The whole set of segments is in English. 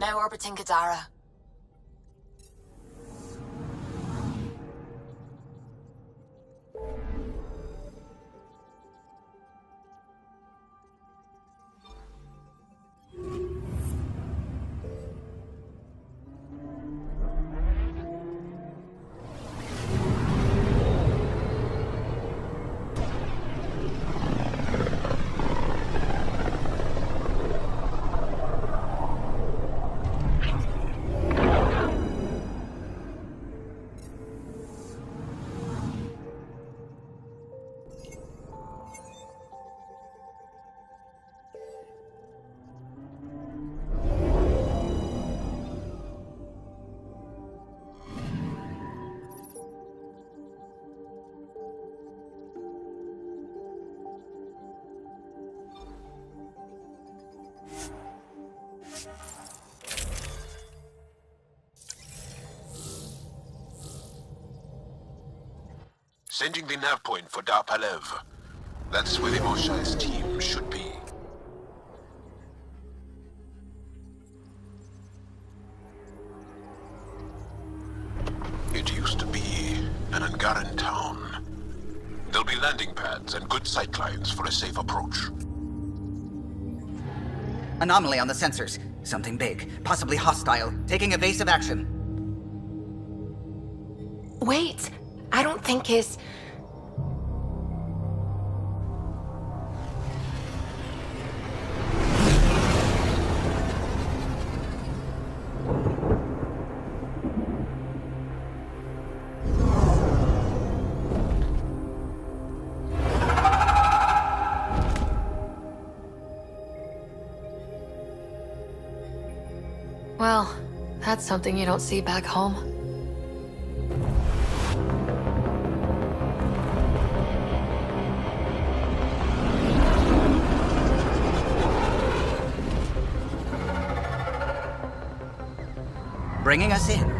now orbiting Gadara. Sending the nav point for Dar Palev. That's where the Moshai's team should be. It used to be an Angaran town. There'll be landing pads and good sightlines for a safe approach. Anomaly on the sensors. Something big, possibly hostile, taking evasive action. Wait, I don't think his... Well, that's something you don't see back home. Bringing us in.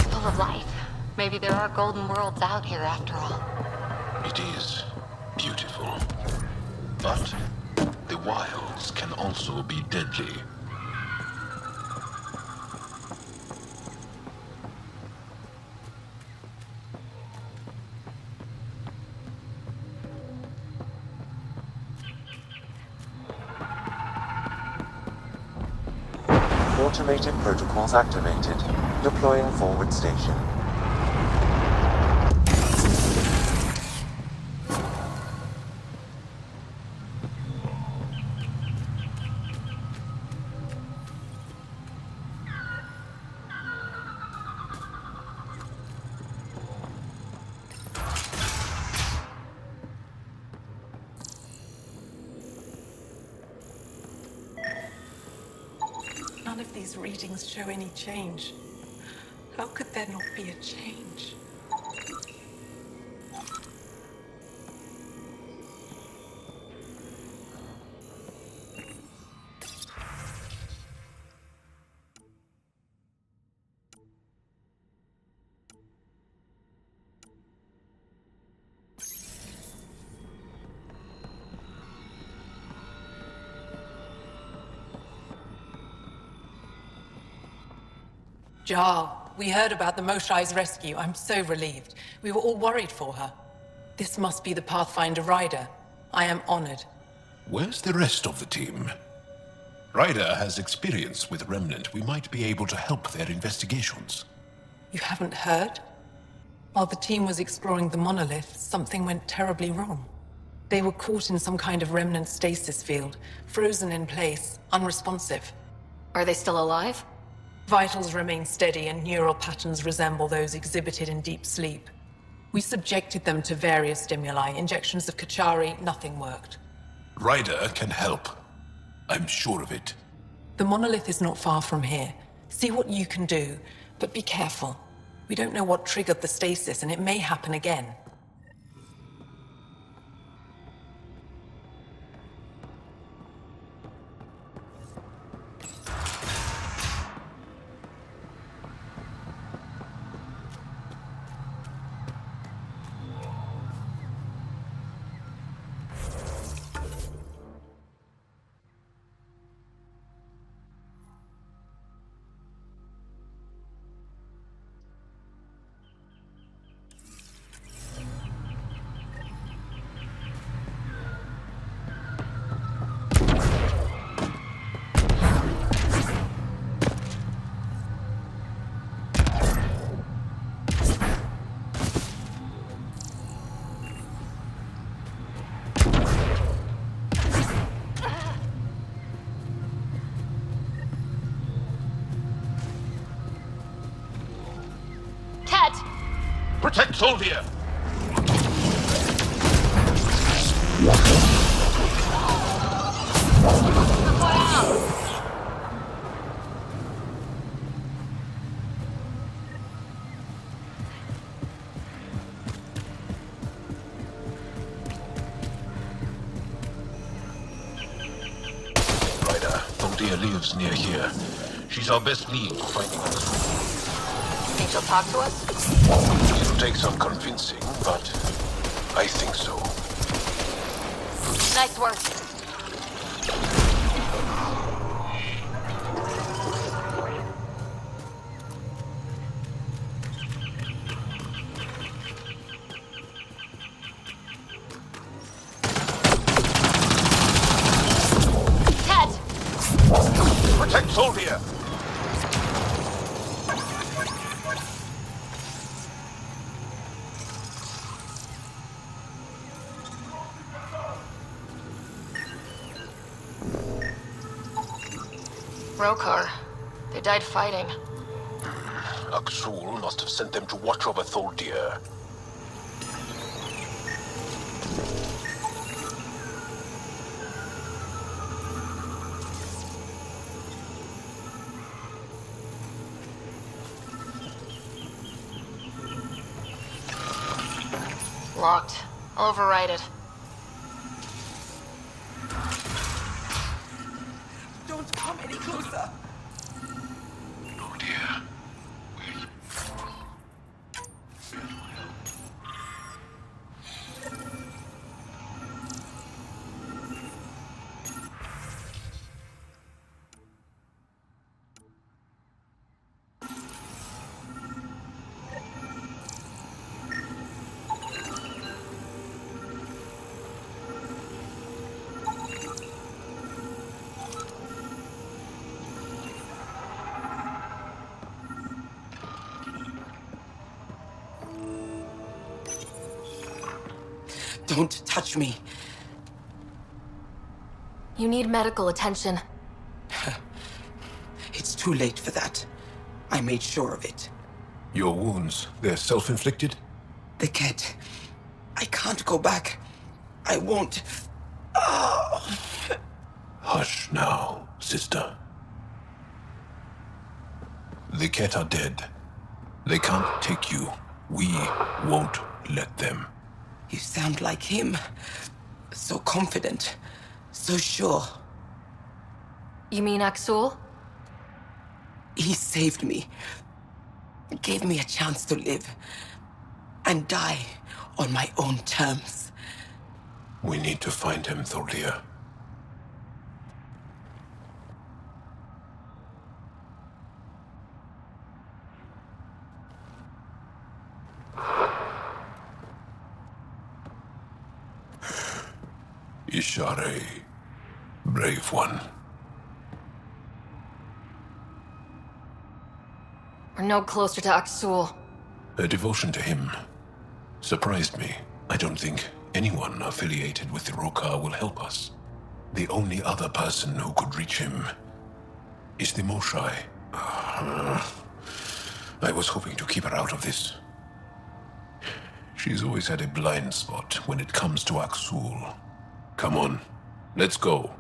Full of life. Maybe there are golden worlds out here after all. It is beautiful. But the wilds can also be deadly. Automated protocols activated. Deploying forward station. None of these readings show any change. How could there not be a change? Jar, we heard about the Moshai's rescue. I'm so relieved. We were all worried for her. This must be the Pathfinder Rider. I am honored. Where's the rest of the team? Ryder has experience with Remnant. We might be able to help their investigations. You haven't heard? While the team was exploring the monolith, something went terribly wrong. They were caught in some kind of Remnant stasis field, frozen in place, unresponsive. Are they still alive? Vitals remain steady and neural patterns resemble those exhibited in deep sleep. We subjected them to various stimuli, injections of Kachari, nothing worked. Ryder can help. I'm sure of it. The monolith is not far from here. See what you can do, but be careful. We don't know what triggered the stasis, and it may happen again. Ted! Protect Soldier! Ryder, Soldier lives near here. She's our best lead for finding us. Think she'll talk to us? It'll take some convincing, but I think so. Nice work. Ted! Protect Soldier! Rokar. They died fighting. Aksul must have sent them to watch over Tholdir. Locked. I'll override it. Don't come any closer! Oh dear. Don't touch me. You need medical attention. It's too late for that. I made sure of it. Your wounds, they're self-inflicted? The cat. I can't go back. I won't. Hush now, sister. The Ket are dead. They can't take you. We won't let them. You sound like him. So confident. So sure. You mean Aksul? He saved me. Gave me a chance to live. And die on my own terms. We need to find him, Tholdir. Ishare, brave one. We're no closer to Aksul. Her devotion to him surprised me. I don't think anyone affiliated with the Rokar will help us. The only other person who could reach him is the Moshai. I was hoping to keep her out of this. She's always had a blind spot when it comes to Aksul. Come on, let's go.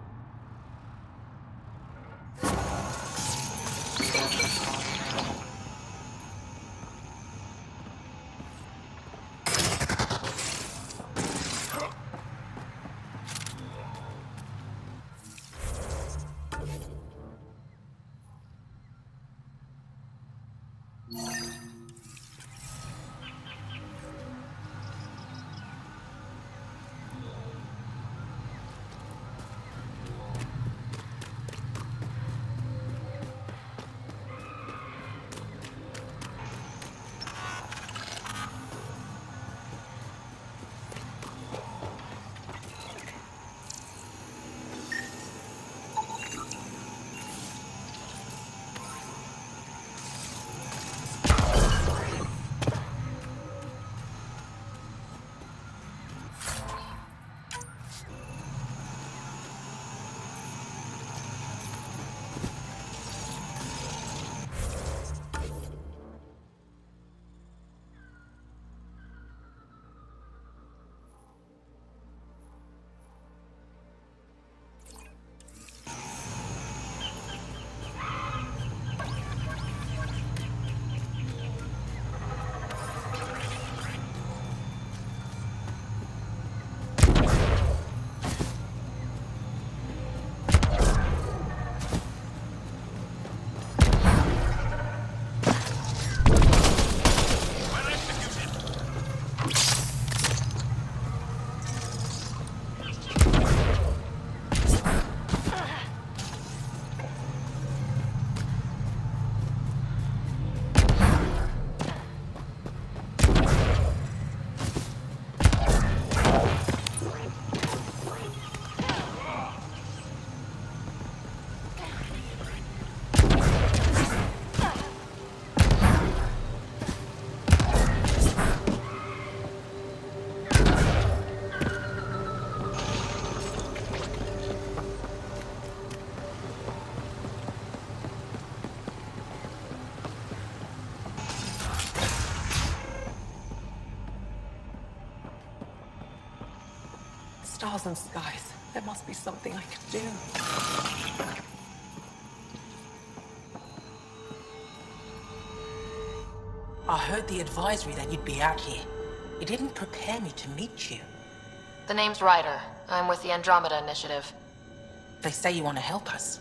Stars and skies. There must be something I can do. I heard the advisory that you'd be out here. It didn't prepare me to meet you. The name's Ryder. I'm with the Andromeda Initiative. They say you want to help us.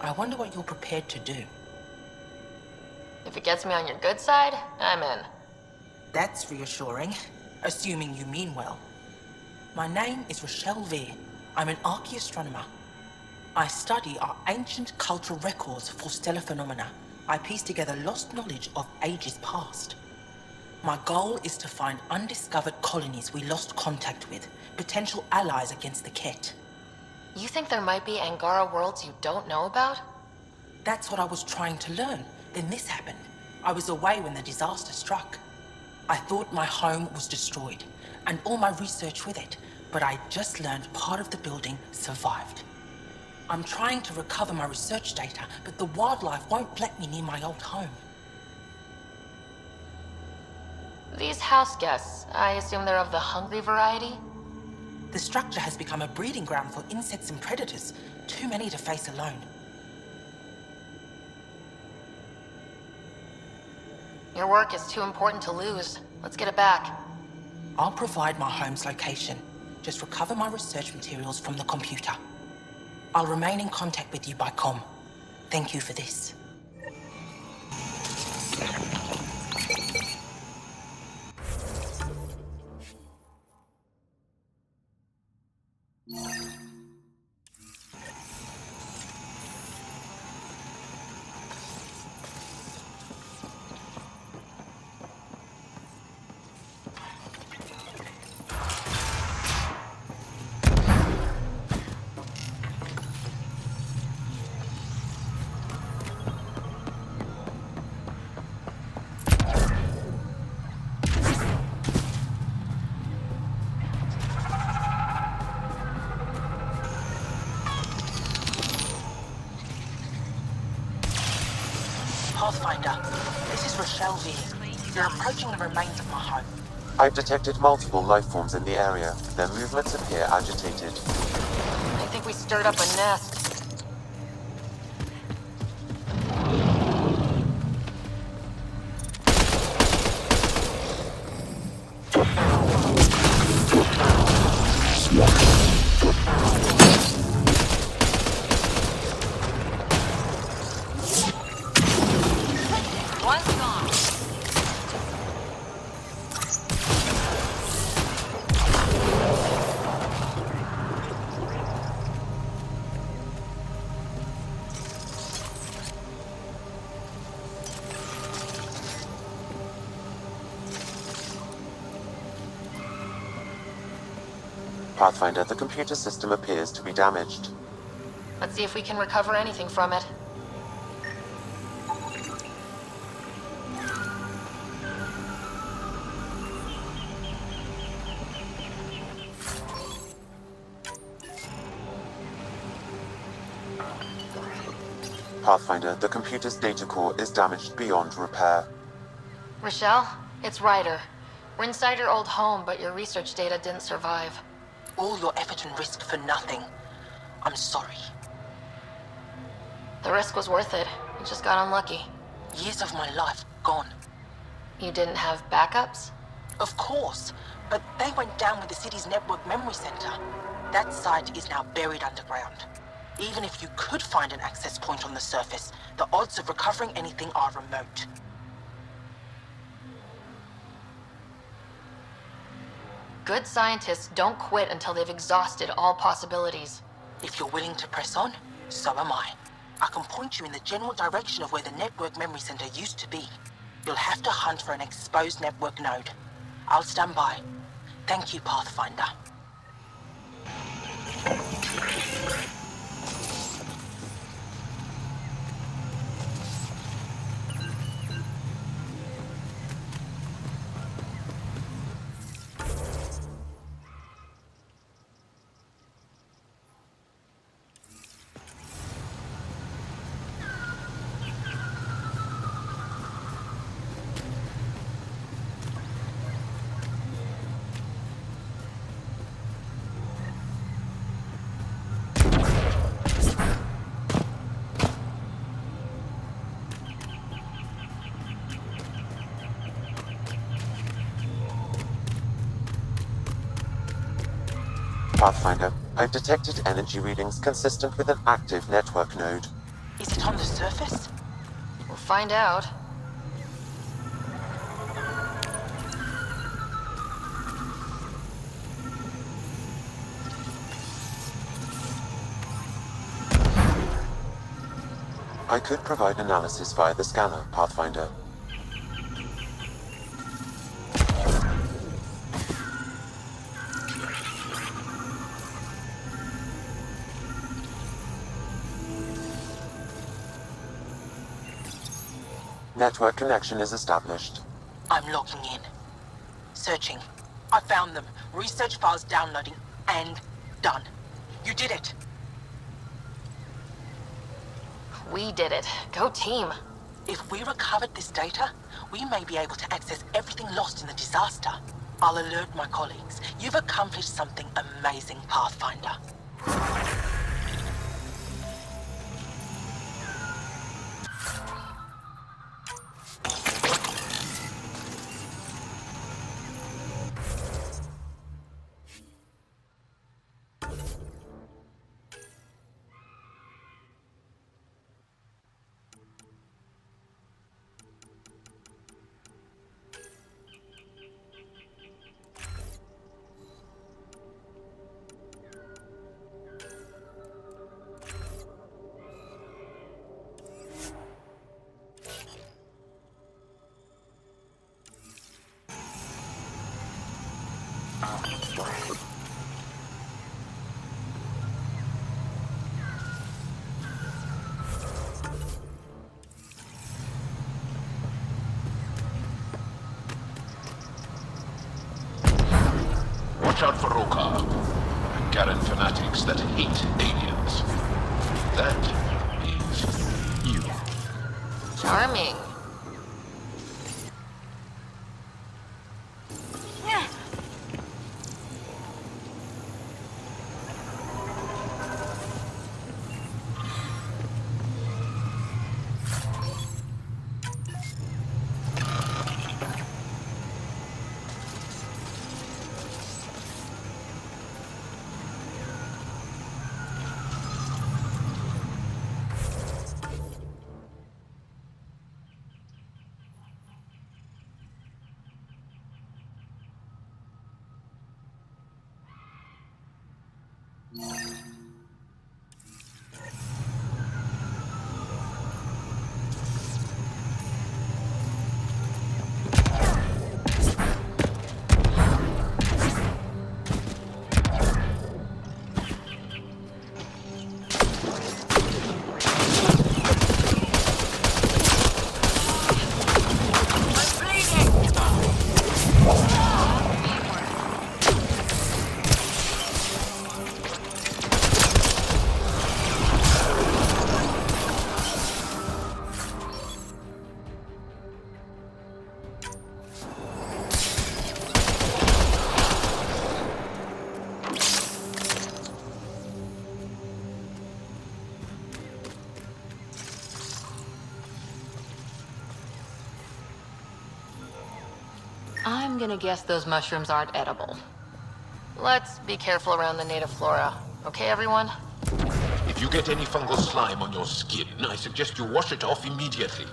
I wonder what you're prepared to do. If it gets me on your good side, I'm in. That's reassuring, assuming you mean well. My name is Rochelle Veer. I'm an archaeoastronomer. I study our ancient cultural records for stellar phenomena. I piece together lost knowledge of ages past. My goal is to find undiscovered colonies we lost contact with, potential allies against the Ket. You think there might be Angara worlds you don't know about? That's what I was trying to learn. Then this happened. I was away when the disaster struck. I thought my home was destroyed, and all my research with it, but I just learned part of the building survived. I'm trying to recover my research data, but the wildlife won't let me near my old home. These house guests, I assume they're of the hungry variety? The structure has become a breeding ground for insects and predators, too many to face alone. Your work is too important to lose. Let's get it back. I'll provide my home's location. Just recover my research materials from the computer. I'll remain in contact with you by comm. Thank you for this. Pathfinder, this is Rochelle Veer. You're approaching the remains of my home. I've detected multiple life forms in the area. Their movements appear agitated. I think we stirred up a nest. One's gone. Pathfinder, the computer system appears to be damaged. Let's see if we can recover anything from it. Pathfinder, the computer's data core is damaged beyond repair. Rochelle, it's Ryder. We're inside your old home, but your research data didn't survive. All your effort and risk for nothing. I'm sorry. The risk was worth it. You just got unlucky. Years of my life gone. You didn't have backups? Of course, but they went down with the city's network memory center. That site is now buried underground. Even if you could find an access point on the surface, the odds of recovering anything are remote. Good scientists don't quit until they've exhausted all possibilities. If you're willing to press on, so am I. I can point you in the general direction of where the network memory center used to be. You'll have to hunt for an exposed network node. I'll stand by. Thank you, Pathfinder. Pathfinder, I've detected energy readings consistent with an active network node. Is it on the surface? We'll find out. I could provide analysis via the scanner, Pathfinder. Network connection is established. I'm logging in. Searching. I found them. Research files downloading. And done. You did it. We did it. Go team. If we recovered this data, we may be able to access everything lost in the disaster. I'll alert my colleagues. You've accomplished something amazing, Pathfinder. Watch out for Rokar and Garen fanatics that hate aliens. That is you. Charming. I'm gonna guess those mushrooms aren't edible. Let's be careful around the native flora. Okay, everyone? If you get any fungal slime on your skin, I suggest you wash it off immediately.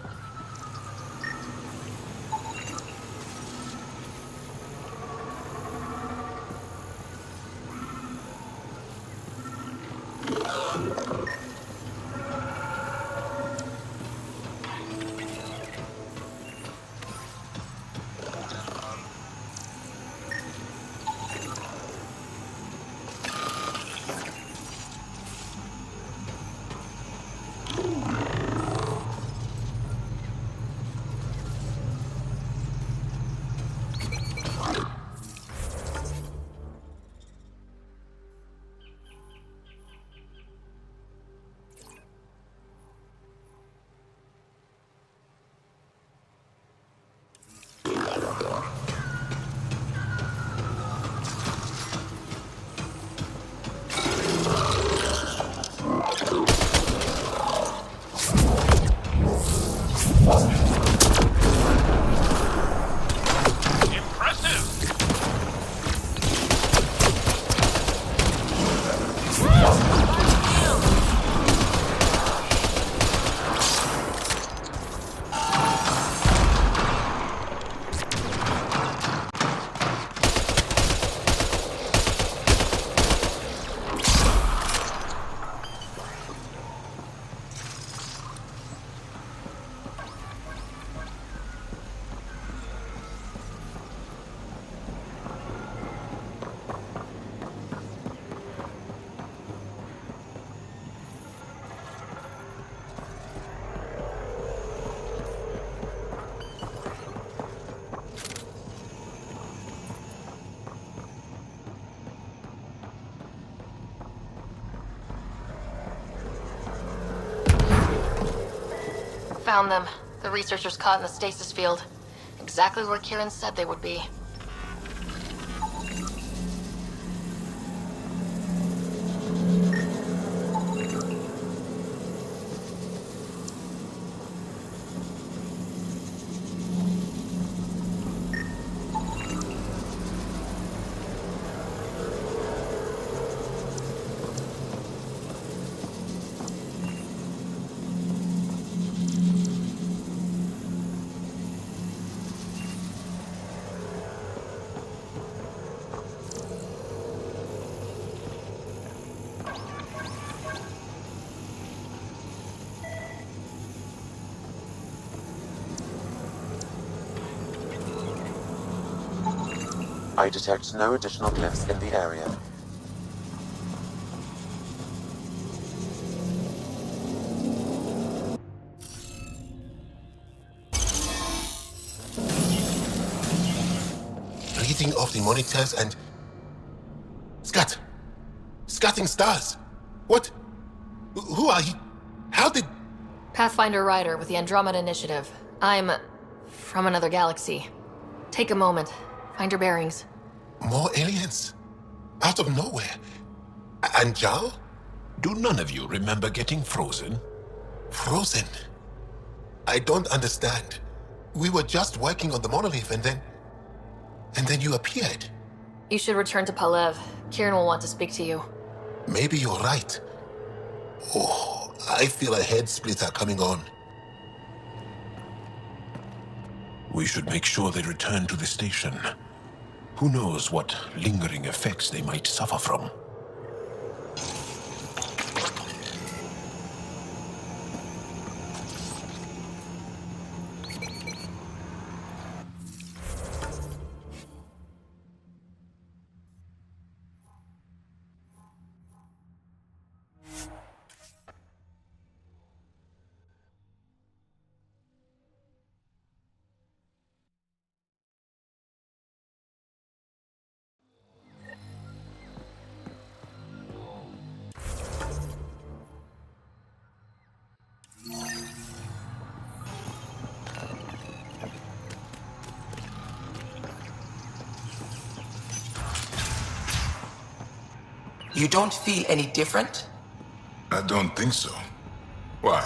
Found them. The researchers caught in the stasis field. Exactly where Kieran said they would be. I detect no additional glyphs in the area. Reading off the monitors and... Scatting stars! What? Who are you? How did... Pathfinder Rider with the Andromeda Initiative. I'm... from another galaxy. Take a moment. Find your bearings. More aliens? Out of nowhere? And Jal? Do none of you remember getting frozen? Frozen? I don't understand. We were just working on the monolith and then you appeared. You should return to Palev. Kieran will want to speak to you. Maybe you're right. Oh, I feel a head splitter coming on. We should make sure they return to the station. Who knows what lingering effects they might suffer from? You don't feel any different? I don't think so. Why?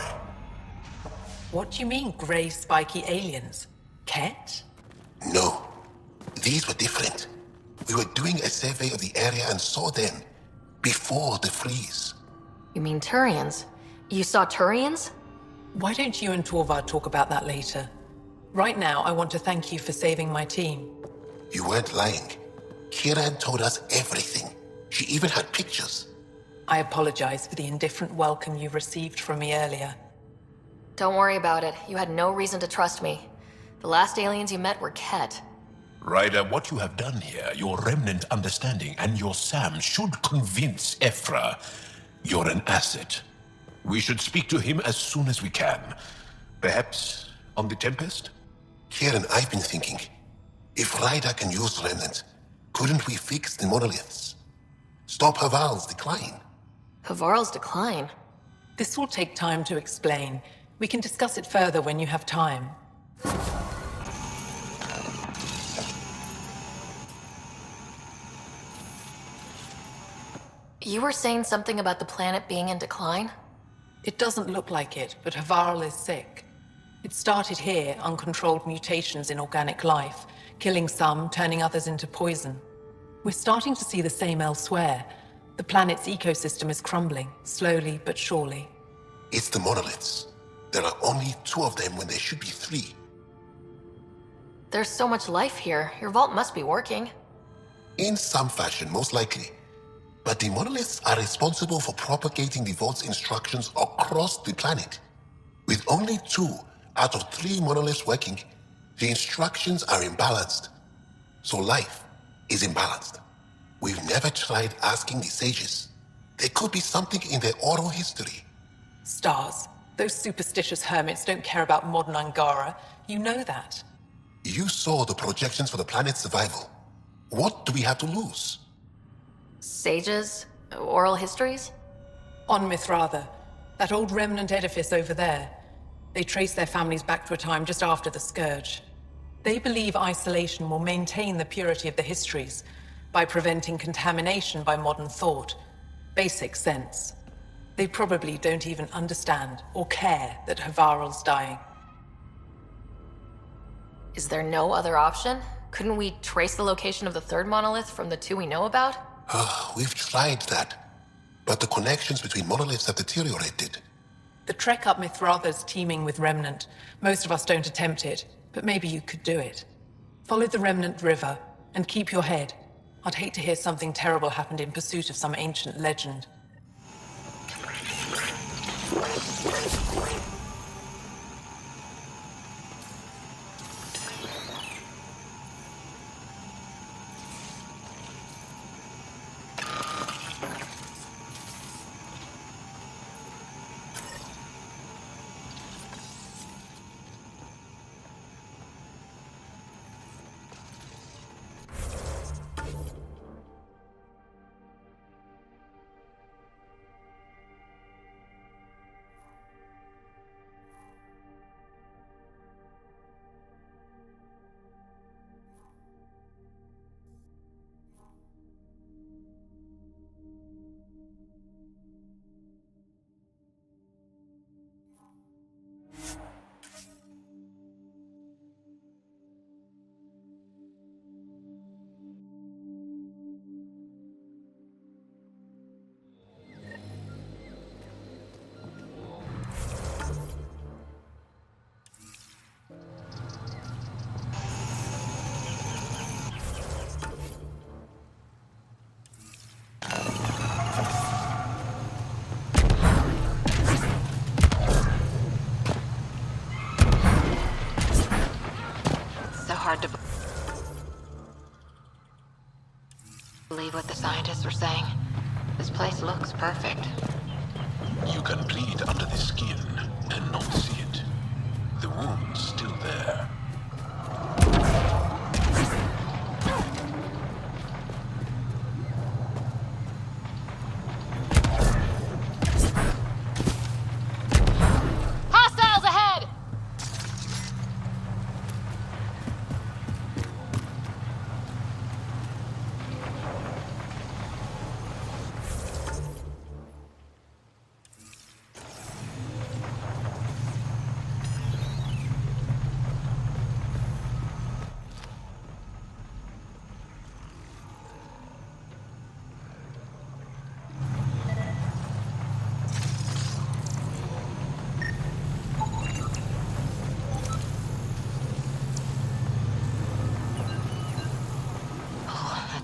What do you mean, grey spiky aliens? Ket? No. These were different. We were doing a survey of the area and saw them before the freeze. You mean Turians? You saw Turians? Why don't you and Torvald talk about that later? Right now, I want to thank you for saving my team. You weren't lying. Kieran told us everything. She even had pictures. I apologize for the indifferent welcome you received from me earlier. Don't worry about it. You had no reason to trust me. The last aliens you met were Ket. Ryder, what you have done here, your remnant understanding and your Sam should convince Ephra you're an asset. We should speak to him as soon as we can. Perhaps on the Tempest? Kieran, I've been thinking, if Ryder can use remnant, couldn't we fix the monoliths? Stop Haval's decline? Havarl's decline? This will take time to explain. We can discuss it further when you have time. You were saying something about the planet being in decline? It doesn't look like it, but Havarl is sick. It started here, uncontrolled mutations in organic life, killing some, turning others into poison. We're starting to see the same elsewhere. The planet's ecosystem is crumbling, slowly but surely. It's the monoliths. There are only 2 of them when there should be 3. There's so much life here. Your vault must be working. In some fashion, most likely. But the monoliths are responsible for propagating the vault's instructions across the planet. With only 2 out of 3 monoliths working, the instructions are imbalanced. So life is imbalanced. We've never tried asking the sages. There could be something in their oral history. Stars. Those superstitious hermits don't care about modern Angara. You know that. You saw the projections for the planet's survival. What do we have to lose? Sages? Oral histories? On Mithratha, that old remnant edifice over there. They trace their families back to a time just after the Scourge. They believe isolation will maintain the purity of the histories by preventing contamination by modern thought. Basic sense. They probably don't even understand or care that Havarl's dying. Is there no other option? Couldn't we trace the location of the 3rd monolith from the 2 we know about? We've tried that. But the connections between monoliths have deteriorated. The trek up Mithratha's teeming with remnant. Most of us don't attempt it, but maybe you could do it. Follow the remnant river, and keep your head. I'd hate to hear something terrible happened in pursuit of some ancient legend. Hard to believe what the scientists were saying. This place looks perfect. You can bleed under the skin and not see it. The wound's still there. Hostiles ahead!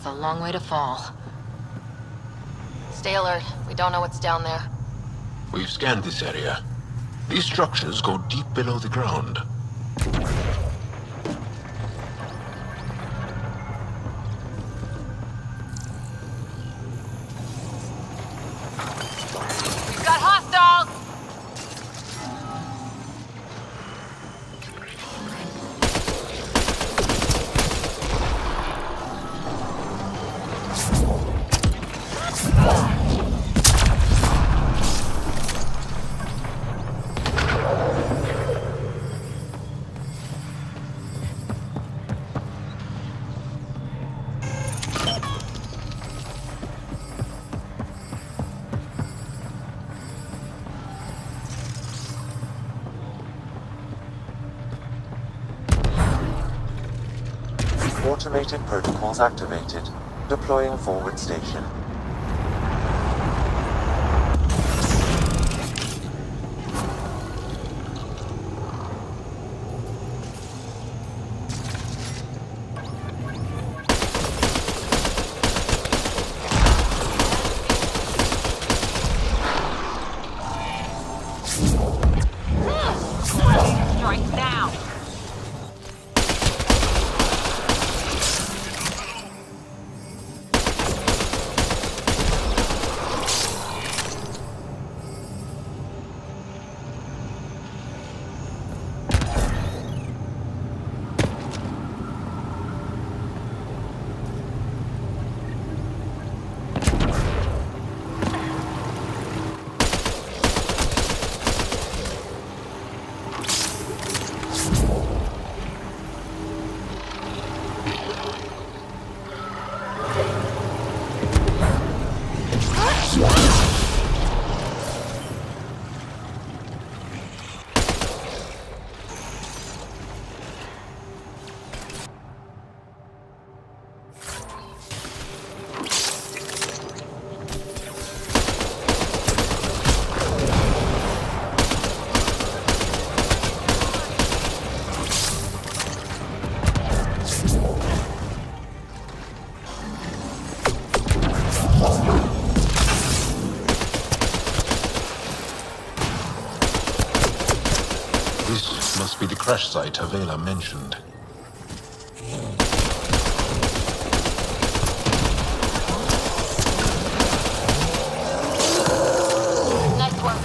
That's a long way to fall. Stay alert. We don't know what's down there. We've scanned this area. These structures go deep below the ground. We've got hostiles! Automated protocols activated. Deploying forward station. Strike now! This must be the crash site Avela mentioned. Nice work.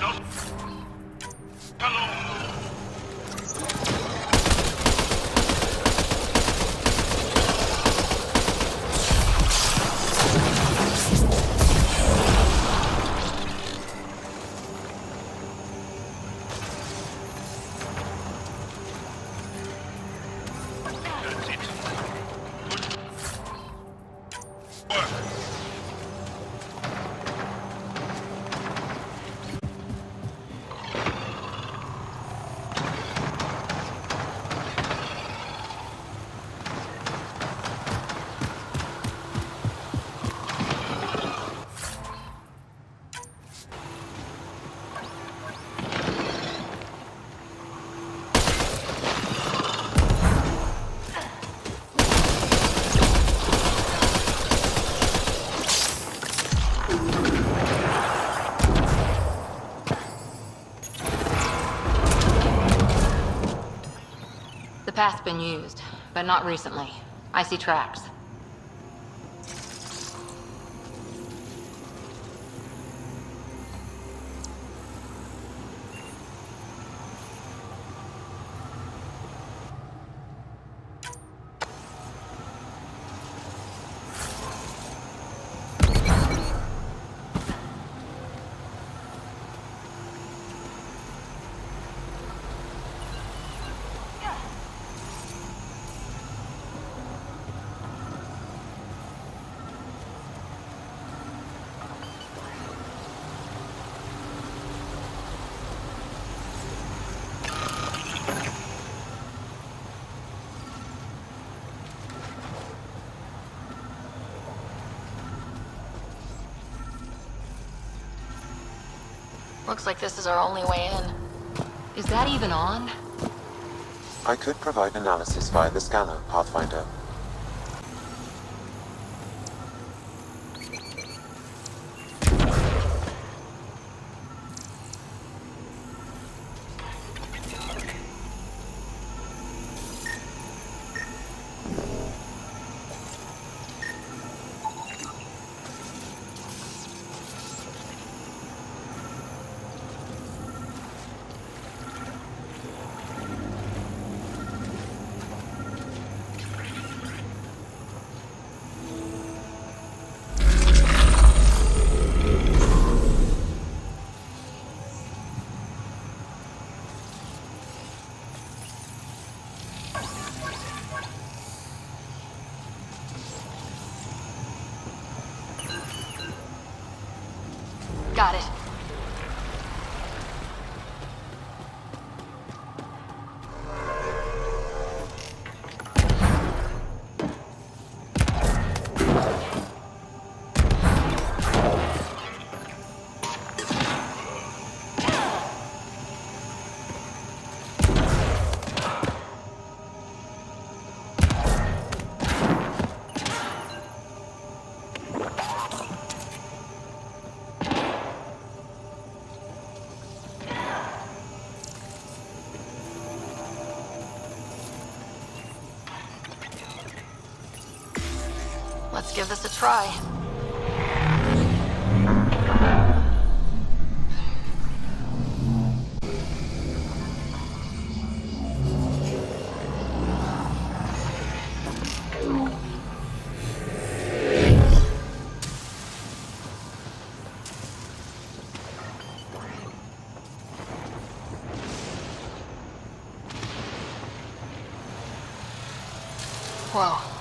not... Hello? That's it. Good work. The path's been used, but not recently. I see tracks. Looks like this is our only way in. Is that even on? I could provide analysis via the scanner, Pathfinder. Got it. Let's give this a try. Whoa.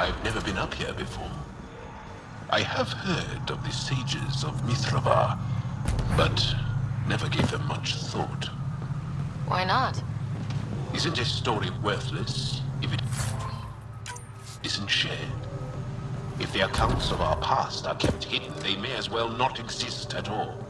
I've never been up here before. I have heard of the sages of Mithrava, but never gave them much thought. Why not? Isn't a story worthless if it isn't shared? If the accounts of our past are kept hidden, they may as well not exist at all.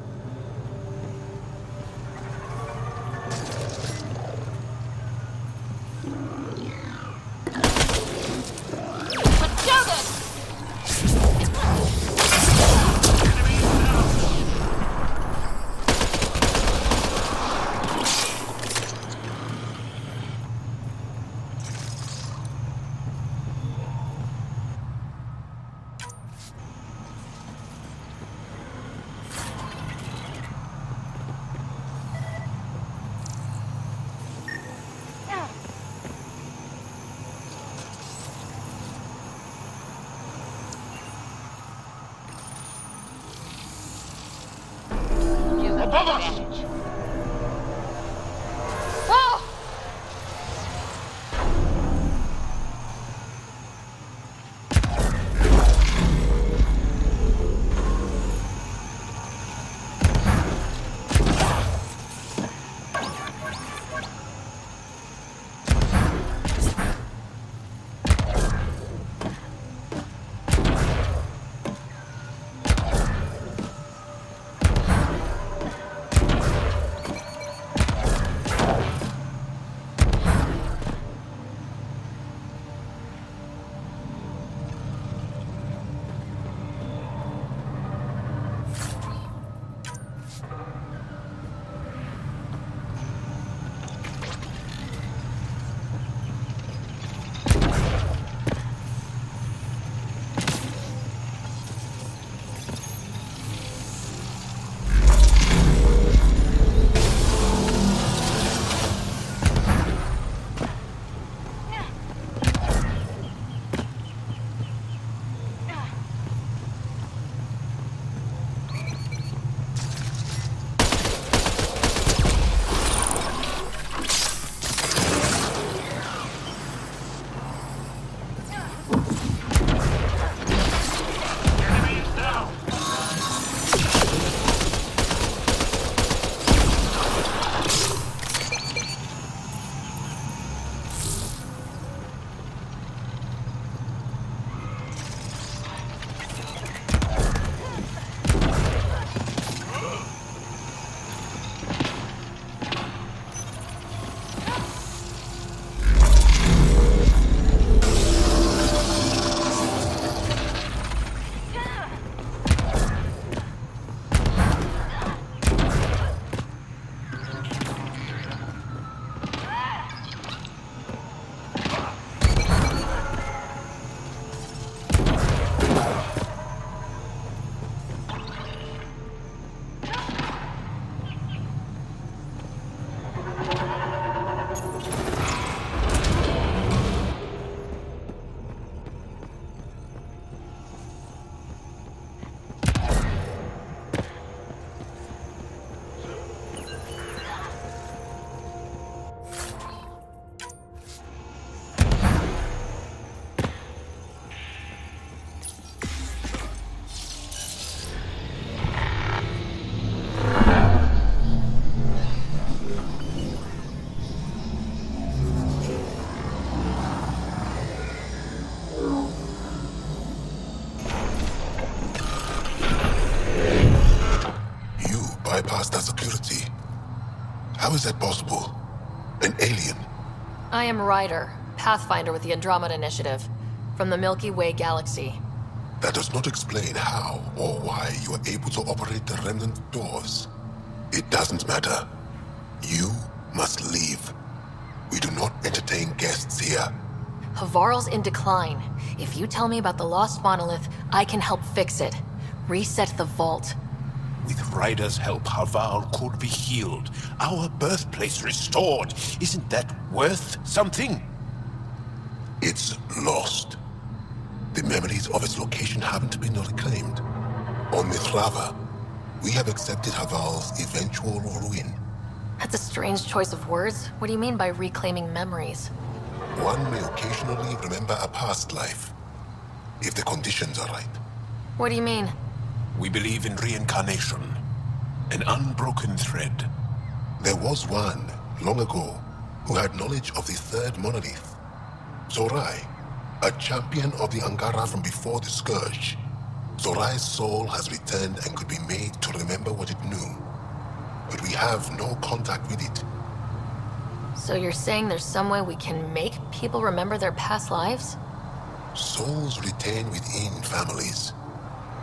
Above us! bypass that security. How is that possible? An alien? I am Ryder, Pathfinder with the Andromeda Initiative, from the Milky Way galaxy. That does not explain how or why you are able to operate the remnant doors. It doesn't matter. You must leave. We do not entertain guests here. Havarl's in decline. If you tell me about the lost monolith, I can help fix it. Reset the vault. With Ryder's help, Havarl could be healed. Our birthplace restored. Isn't that worth something? It's lost. The memories of its location haven't been reclaimed. On Mithrava, we have accepted Havarl's eventual ruin. That's a strange choice of words. What do you mean by reclaiming memories? One may occasionally remember a past life, if the conditions are right. What do you mean? We believe in reincarnation, an unbroken thread. There was one, long ago, who had knowledge of the third monolith. Zorai, a champion of the Angara from before the Scourge. Zorai's soul has returned and could be made to remember what it knew. But we have no contact with it. So you're saying there's some way we can make people remember their past lives? Souls retain within families.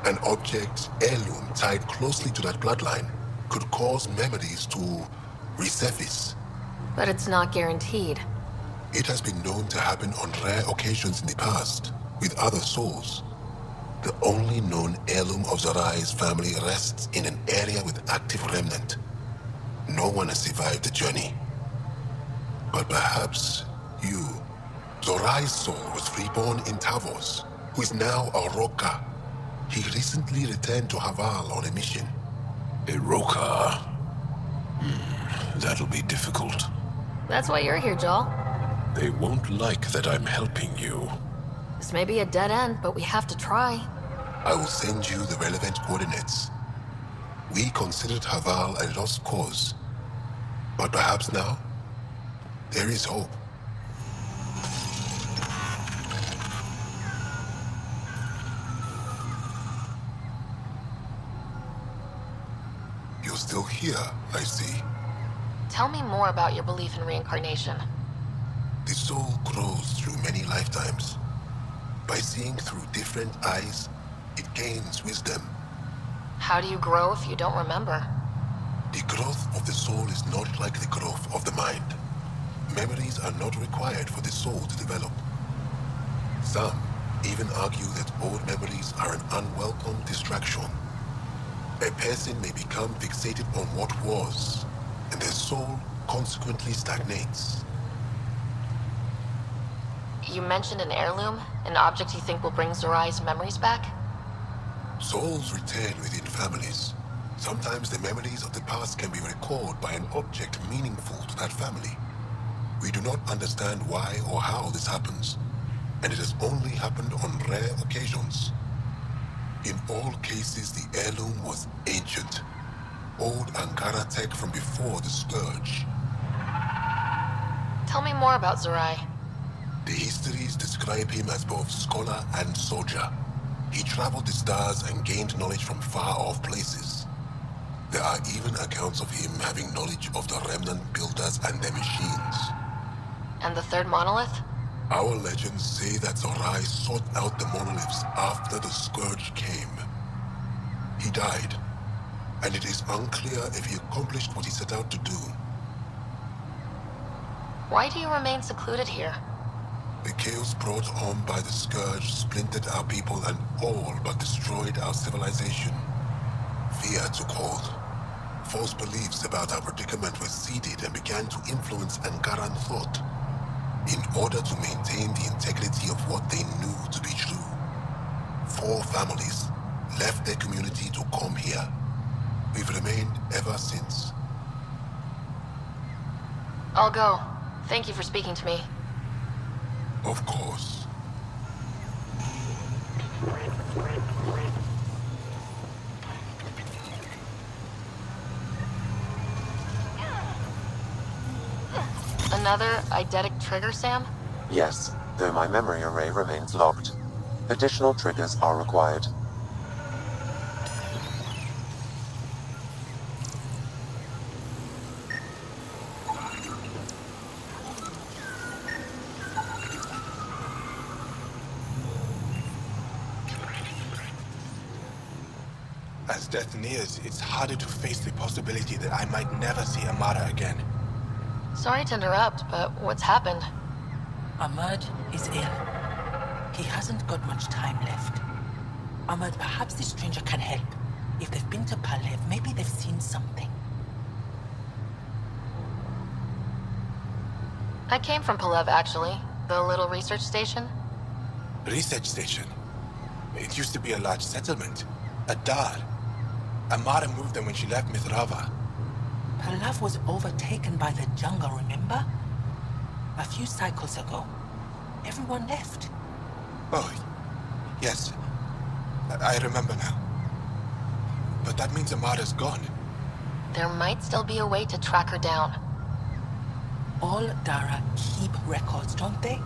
An object, heirloom, tied closely to that bloodline could cause memories to resurface. But it's not guaranteed. It has been known to happen on rare occasions in the past, with other souls. The only known heirloom of Zorai's family rests in an area with active remnant. No one has survived the journey. But perhaps you. Zorai's soul was reborn in Tavos, who is now a Roka. He recently returned to Haval on a mission. A Roka. That'll be difficult. That's why you're here, Joel. They won't like that I'm helping you. This may be a dead end, but we have to try. I will send you the relevant coordinates. We considered Haval a lost cause. But perhaps now, there is hope. You're still here, I see. Tell me more about your belief in reincarnation. The soul grows through many lifetimes. By seeing through different eyes, it gains wisdom. How do you grow if you don't remember? The growth of the soul is not like the growth of the mind. Memories are not required for the soul to develop. Some even argue that old memories are an unwelcome distraction. A person may become fixated on what was, and their soul consequently stagnates. You mentioned an heirloom, an object you think will bring Zorai's memories back? Souls return within families. Sometimes the memories of the past can be recalled by an object meaningful to that family. We do not understand why or how this happens, and it has only happened on rare occasions. In all cases, the heirloom was ancient. Old Angara tech from before the Scourge. Tell me more about Zorai. The histories describe him as both scholar and soldier. He traveled the stars and gained knowledge from far-off places. There are even accounts of him having knowledge of the remnant builders and their machines. And the third monolith? Our legends say that Zorai sought out the monoliths after the Scourge came. He died, and it is unclear if he accomplished what he set out to do. Why do you remain secluded here? The chaos brought on by the Scourge splintered our people and all but destroyed our civilization. Fear took hold. False beliefs about our predicament were seeded and began to influence Angaran thought, in order to maintain the integrity of what they knew to be true. 4 families left their community to come here. We've remained ever since. I'll go. Thank you for speaking to me. Of course. Another eidetic trigger, Sam? Yes, though my memory array remains locked. Additional triggers are required. As death nears, it's harder to face the possibility that I might never see Amara again. Sorry to interrupt, but what's happened? Ahmed is ill. He hasn't got much time left. Ahmed, perhaps this stranger can help. If they've been to Palev, maybe they've seen something. I came from Palev, actually. The little research station. Research station. It used to be a large settlement. A dar. Amara moved them when she left Mithrava. Palev was overtaken by the jungle, remember? A few cycles ago. Everyone left. Oh, Yes, I remember now. But that means Amada's gone. There might still be a way to track her down. All Dara keep records, don't they?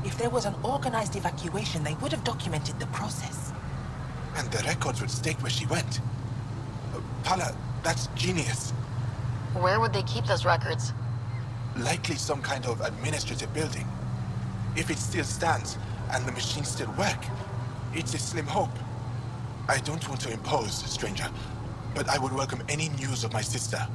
If there was an organized evacuation, they would have documented the process. And the records would state where she went. Pala, that's genius. Where would they keep those records? Likely some kind of administrative building. If it still stands, and the machines still work, it's a slim hope. I don't want to impose, stranger, but I would welcome any news of my sister.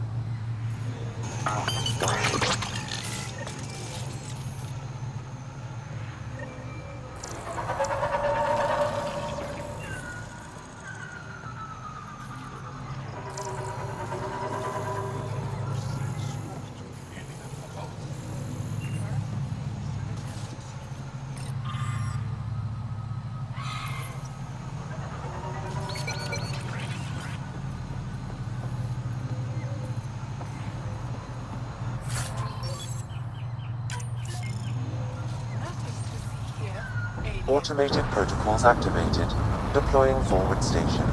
Automated protocols activated. Deploying forward station.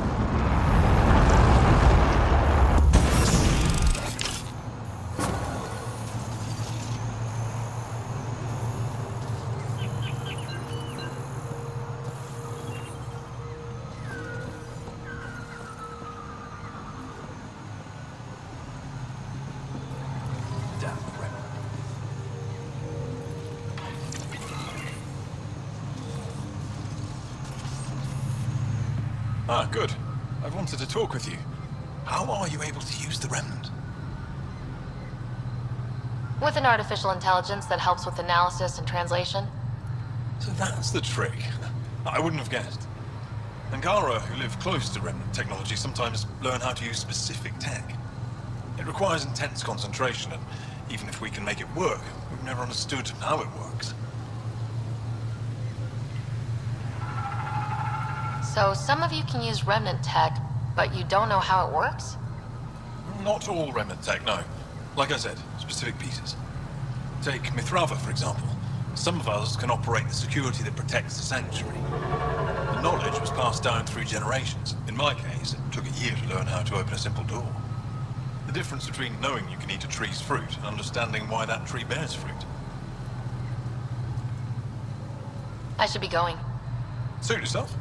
Ah, good. I wanted to talk with you. How are you able to use the Remnant? With an artificial intelligence that helps with analysis and translation. So that's the trick. I wouldn't have guessed. Angara, who live close to Remnant technology, sometimes learn how to use specific tech. It requires intense concentration, and even if we can make it work, we've never understood how it works. So some of you can use Remnant tech, but you don't know how it works? Not all Remnant tech, no. Like I said, specific pieces. Take Mithrava, for example. Some of us can operate the security that protects the sanctuary. The knowledge was passed down through generations. In my case, it took a year to learn how to open a simple door. The difference between knowing you can eat a tree's fruit and understanding why that tree bears fruit. I should be going. Suit yourself.